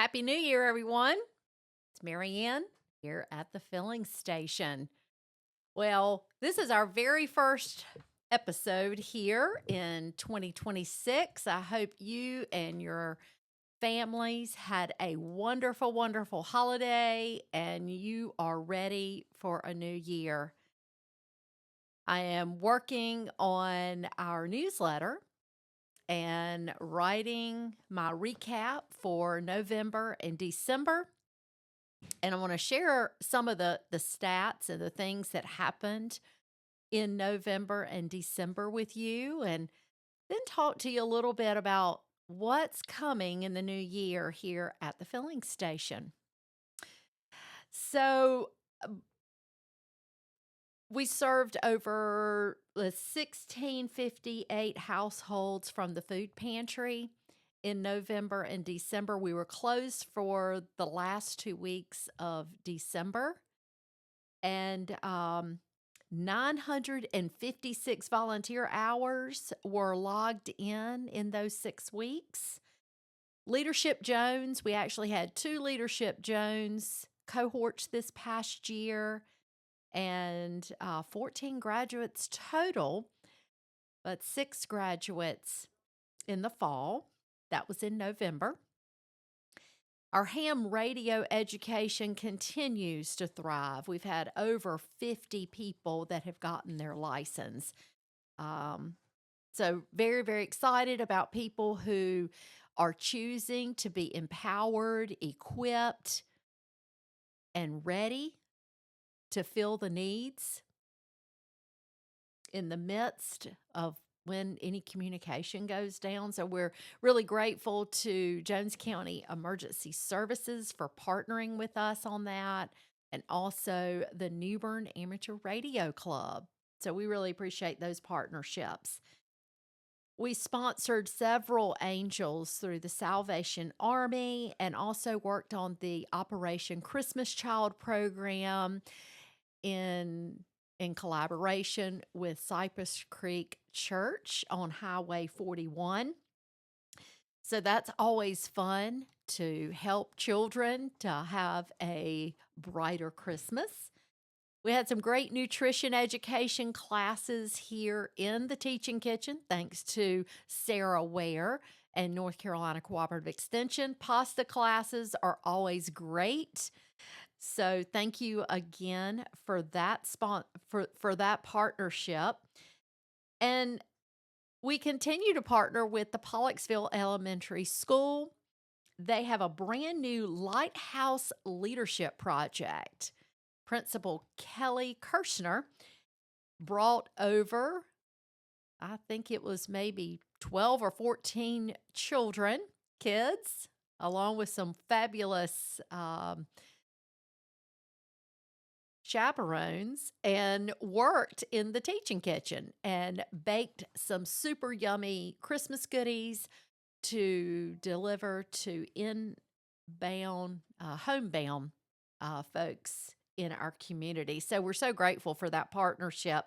Happy New Year, everyone. It's Mary Ann here at the filling station. Well, this is our very first episode here in 2026. I hope you and your families had a wonderful, wonderful holiday and you are ready for a new year. I am working on our newsletter and writing my recap for November and December. And I want to share some of the stats and the things that happened in November and December with you, and then talk to you a little bit about what's coming in the new year here at the filling station. So, we served over 1658 households from the food pantry in November and December. We were closed for the last 2 weeks of December, and 956 volunteer hours were logged in those 6 weeks. Leadership Jones, we actually had 2 Leadership Jones cohorts this past year, and 14 graduates total, but 6 graduates in the fall. That was in November. Our ham radio education continues to thrive. We've had over 50 people that have gotten their license. So very, very excited about people who are choosing to be empowered, equipped, and ready to fill the needs in the midst of when any communication goes down. So we're really grateful to Jones County Emergency Services for partnering with us on that, and also the Newbern Amateur Radio Club. So we really appreciate those partnerships. We sponsored several angels through the Salvation Army and also worked on the Operation Christmas Child program in collaboration with Cypress Creek Church on Highway 41. So that's always fun to help children to have a brighter Christmas. We had some great nutrition education classes here in the Teaching Kitchen, thanks to Sarah Ware and North Carolina Cooperative Extension. Pasta classes are always great. So thank you again for that for that partnership. And we continue to partner with the Pollocksville Elementary School. They have a brand new Lighthouse Leadership Project. Principal Kelly Kirshner brought over, I think it was maybe 12 or 14 kids, along with some fabulous chaperones, and worked in the Teaching Kitchen and baked some super yummy Christmas goodies to deliver to homebound folks in our community. So we're so grateful for that partnership.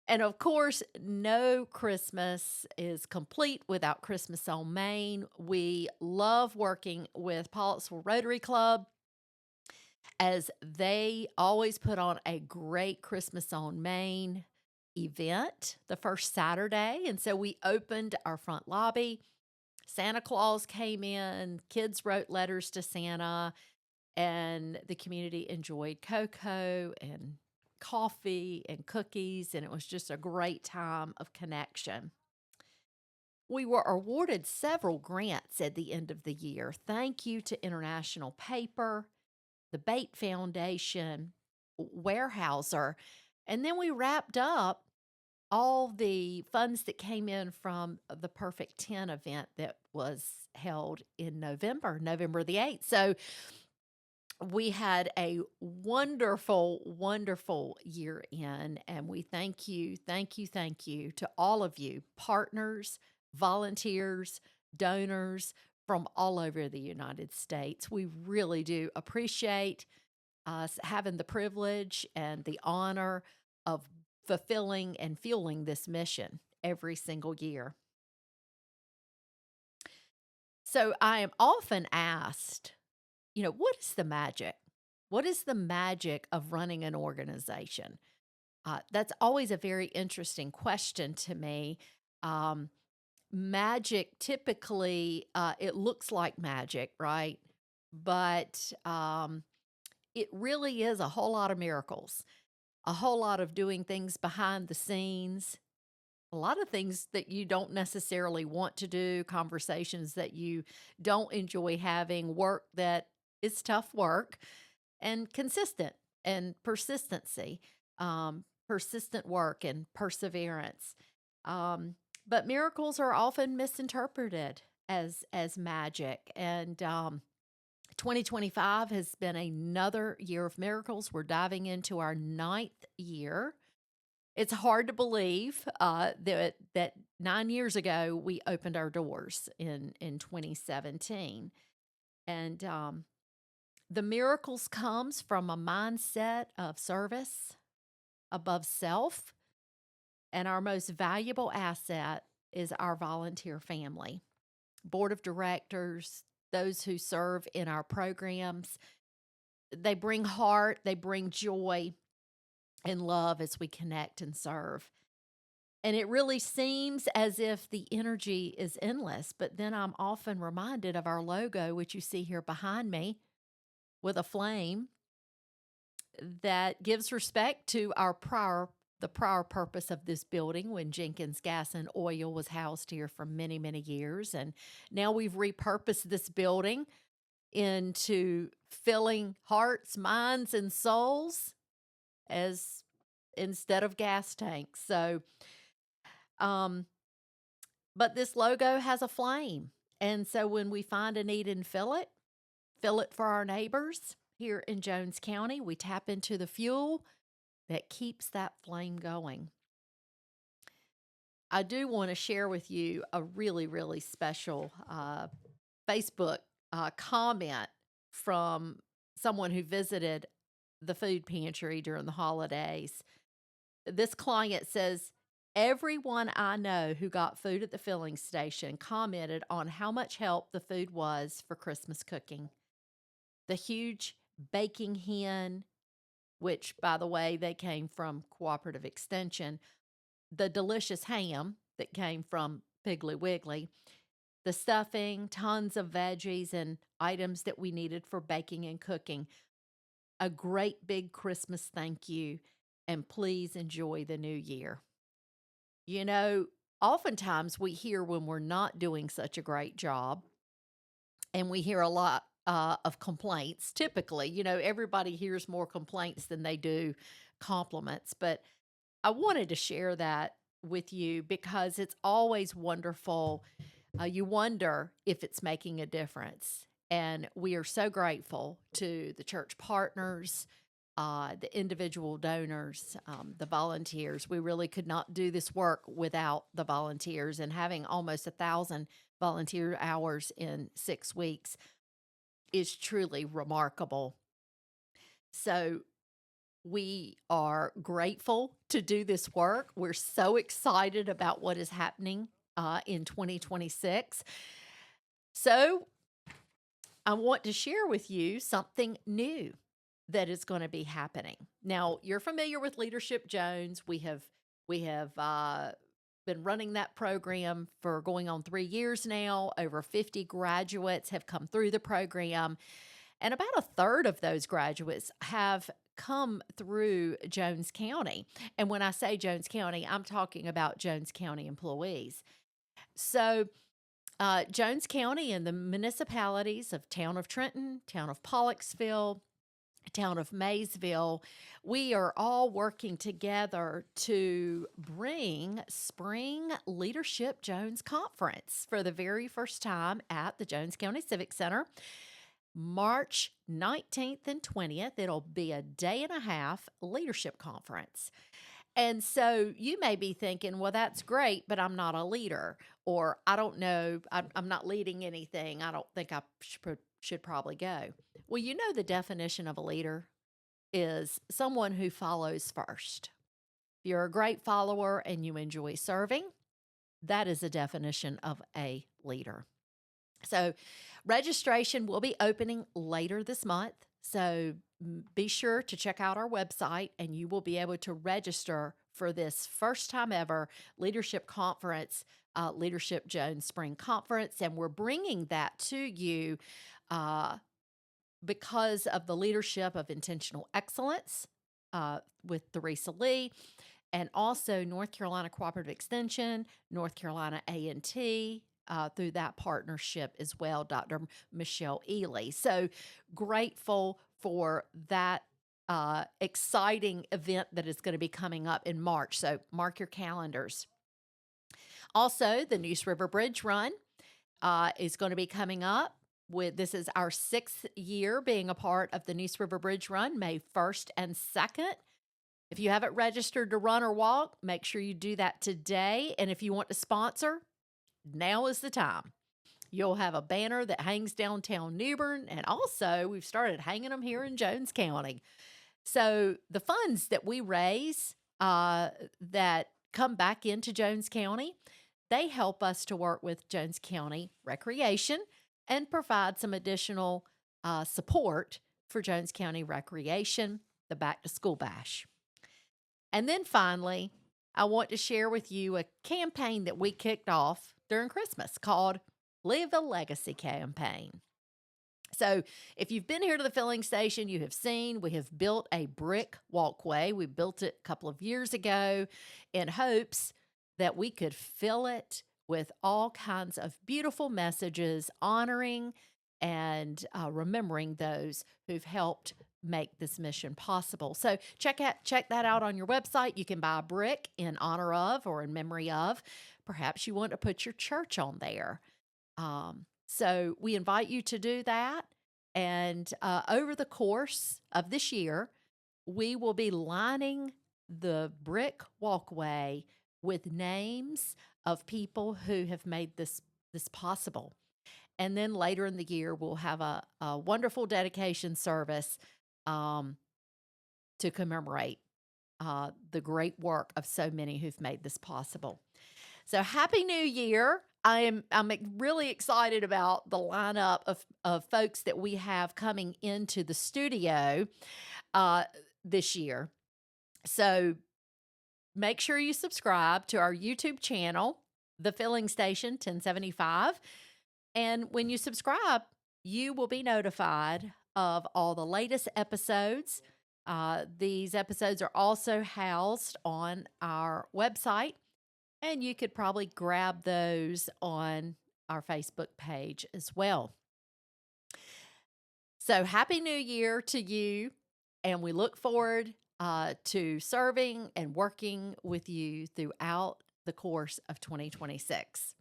And of course, no Christmas is complete without Christmas on Main. We love working with Pollocksville Rotary Club, as they always put on a great Christmas on Main event the first Saturday. And so we opened our front lobby. Santa Claus came in, kids wrote letters to Santa, and the community enjoyed cocoa and coffee and cookies, and it was just a great time of connection. We were awarded several grants at the end of the year. Thank you to International Paper, the Bait Foundation, Warehouser. And then we wrapped up all the funds that came in from the Perfect 10 event that was held in November the 8th. So we had a wonderful, wonderful year in, and we thank you to all of you, partners, volunteers, donors from all over the United States. We really do appreciate us having the privilege and the honor of fulfilling and fueling this mission every single year. So I am often asked, what is the magic? What is the magic of running an organization? That's always a very interesting question to me. Um, Magic typically, it looks like magic, right? But it really is a whole lot of miracles, a whole lot of doing things behind the scenes, a lot of things that you don't necessarily want to do, conversations that you don't enjoy having, work that is tough work, and consistent and persistency, persistent work and perseverance. Um, but miracles are often misinterpreted as magic, and 2025 has been another year of miracles. We're diving into our ninth year. It's hard to believe that 9 years ago we opened our doors in 2017, and the miracles comes from a mindset of service above self, and our most valuable asset is our volunteer family, board of directors, those who serve in our programs. They bring heart, they bring joy and love as we connect and serve. And it really seems as if the energy is endless, but then I'm often reminded of our logo, which you see here behind me with a flame that gives respect to the prior purpose of this building when Jenkins Gas and Oil was housed here for many, many years. And now we've repurposed this building into filling hearts, minds, and souls as instead of gas tanks. So, um, but this logo has a flame. And so when we find a need and fill it for our neighbors here in Jones County, we tap into the fuel that keeps that flame going. I do want to share with you a really, really special Facebook comment from someone who visited the food pantry during the holidays. This client says, everyone I know who got food at the filling station commented on how much help the food was for Christmas cooking. The huge baking hen, which, by the way, they came from Cooperative Extension, the delicious ham that came from Piggly Wiggly, the stuffing, tons of veggies and items that we needed for baking and cooking. A great big Christmas thank you, and please enjoy the new year. You know, oftentimes we hear when we're not doing such a great job, and we hear a lot of complaints. Typically, everybody hears more complaints than they do compliments. But I wanted to share that with you because it's always wonderful. You wonder if it's making a difference. And we are so grateful to the church partners, the individual donors, the volunteers. We really could not do this work without the volunteers, and having almost 1,000 volunteer hours in 6 weeks is truly remarkable. So we are grateful to do this work. We're so excited about what is happening in 2026. So I want to share with you something new that is going to be happening. Now, you're familiar with Leadership Jones. We have been running that program for going on 3 years now. Over 50 graduates have come through the program, and about a third of those graduates have come through Jones County. And when I say Jones County, I'm talking about Jones County employees. So Jones County and the municipalities of Town of Trenton, Town of Pollocksville, Town of Maysville, we are all working together to bring Spring Leadership Jones Conference for the very first time at the Jones County Civic Center. March 19th and 20th, it'll be a day and a half leadership conference. And so you may be thinking, well, that's great, but I'm not a leader, or I don't know, I'm not leading anything. I don't think I should probably go. Well, the definition of a leader is someone who follows first. If you're a great follower and you enjoy serving, that is a definition of a leader. So, registration will be opening later this month. So, be sure to check out our website and you will be able to register for this first time ever leadership conference, Leadership Jones Spring Conference. And we're bringing that to you uh, because of the leadership of Intentional Excellence with Theresa Lee, and also North Carolina Cooperative Extension, North Carolina A&T, through that partnership as well, Dr. Michelle Ely. So grateful for that exciting event that is going to be coming up in March. So mark your calendars. Also, the Neuse River Bridge Run is going to be coming up. This is our 6th year being a part of the Neuse River Bridge Run, May 1st and 2nd. If you haven't registered to run or walk, make sure you do that today. And if you want to sponsor, now is the time. You'll have a banner that hangs downtown New Bern, and also we've started hanging them here in Jones County. So the funds that we raise that come back into Jones County, they help us to work with Jones County Recreation and provide some additional support for Jones County Recreation, the Back to School Bash. And then finally, I want to share with you a campaign that we kicked off during Christmas called Live a Legacy Campaign. So if you've been here to the filling station, you have seen we have built a brick walkway. We built it a couple of years ago in hopes that we could fill it with all kinds of beautiful messages honoring and remembering those who've helped make this mission possible. So check that out on your website. You can buy a brick in honor of or in memory of. Perhaps you want to put your church on there. So we invite you to do that. And over the course of this year, we will be lining the brick walkway with names of people who have made this possible. And then later in the year, we'll have a wonderful dedication service to commemorate the great work of so many who've made this possible. So Happy New Year. I'm really excited about the lineup of folks that we have coming into the studio this year. So make sure you subscribe to our YouTube channel, The Filling Station 1075. And when you subscribe, you will be notified of all the latest episodes. These episodes are also housed on our website, and you could probably grab those on our Facebook page as well. So Happy New Year to you, and we look forward to serving and working with you throughout the course of 2026.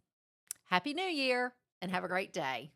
Happy New Year, and have a great day.